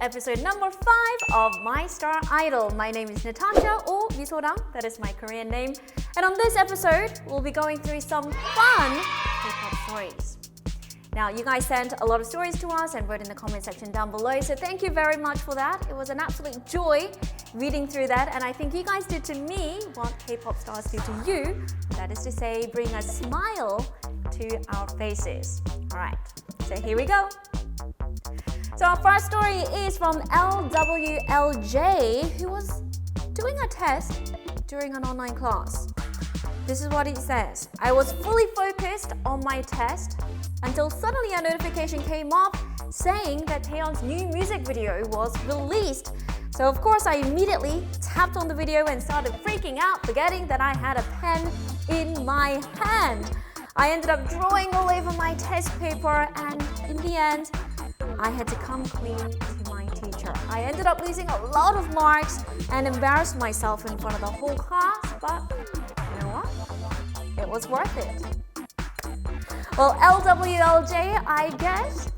episode number 5 of My Star Idol. My name is Natasha, or Misorang, that is my Korean name. And on this episode, we'll be going through some fun K-pop stories. Now, you guys sent a lot of stories to us and wrote in the comment section down below, so thank you very much for that. It was an absolute joy reading through that, and I think you guys did to me what K-pop stars do to you. That is to say, bring a smile to our faces. Alright, so here we go. So our first story is from LWLJ, who was doing a test during an online class. This is what it says. I was fully focused on my test until suddenly a notification came up saying that Taeyeon's new music video was released. So of course I immediately tapped on the video and started freaking out, forgetting that I had a pen in my hand. I ended up drawing all over my test paper, and in the end, I had to come clean to my teacher. I ended up losing a lot of marks and embarrassed myself in front of the whole class, but you know what? It was worth it. Well, LWLJ, I guess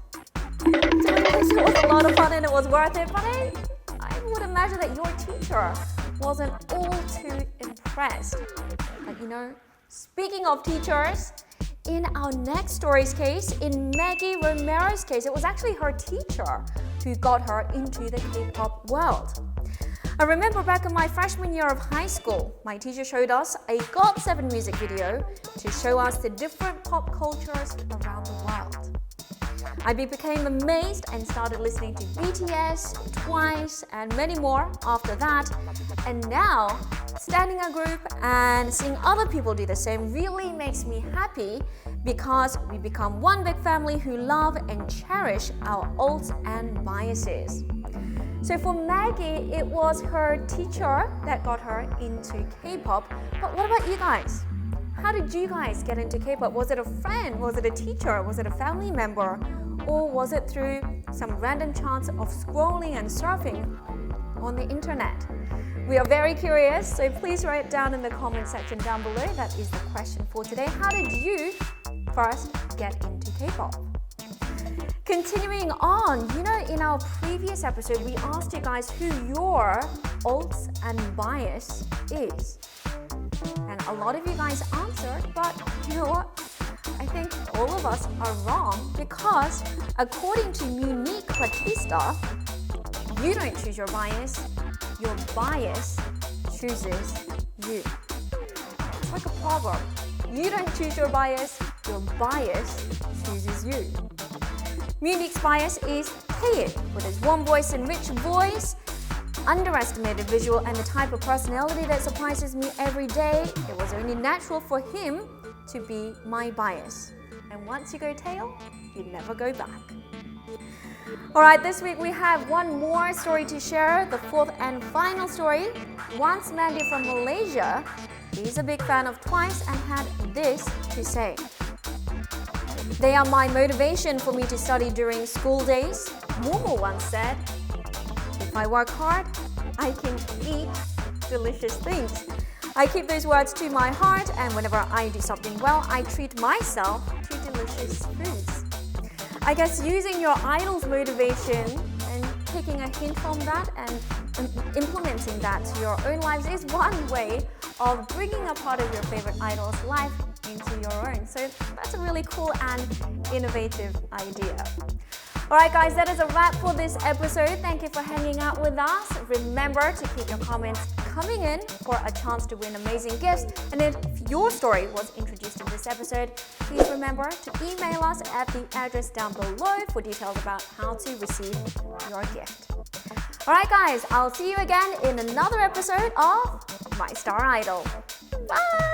doing this was a lot of fun and it was worth it, but I would imagine that your teacher wasn't all too impressed. But you know, speaking of teachers, in our next story's case, in Maggie Romero's case, it was actually her teacher who got her into the K-pop world. I remember back in my freshman year of high school, my teacher showed us a GOT7 music video to show us the different pop cultures around the world. I became amazed and started listening to BTS, Twice, and many more after that. And now, standing in a group and seeing other people do the same really makes me happy, because we become one big family who love and cherish our alts and biases. So for Maggie, it was her teacher that got her into K-pop. But what about you guys? How did you guys get into K-pop? Was it a friend? Was it a teacher? Was it a family member? Or was it through some random chance of scrolling and surfing on the internet? We are very curious, so please write it down in the comment section down below. That is the question for today. How did you first get into K-pop? Continuing on, you know, in our previous episode, we asked you guys who your alts and bias is. And a lot of you guys answered, but you know what? I think all of us are wrong, because according to Monique Batista, you don't choose your bias chooses you. It's like a proverb. You don't choose your bias chooses you. Monique's bias is Taeyeon, with his warm voice and rich voice, underestimated visual, and the type of personality that surprises me every day. It was only natural for him to be my bias. And once you go Taeyeon, you never go back. Alright, this week we have one more story to share, the fourth and final story. Once Mandy from Malaysia, he's a big fan of Twice and had this to say. They are my motivation for me to study during school days. Momo once said, if I work hard, I can eat delicious things. I keep those words to my heart, and whenever I do something well, I treat myself to delicious foods. I guess using your idol's motivation and taking a hint from that and implementing that to your own lives is one way of bringing a part of your favorite idol's life into your own. So that's a really cool and innovative idea. Alright guys, that is a wrap for this episode. Thank you for hanging out with us. Remember to keep your comments coming in for a chance to win amazing gifts. And if your story was introduced in this episode, please remember to email us at the address down below for details about how to receive your gift. Alright guys, I'll see you again in another episode of My Star Idol. Bye!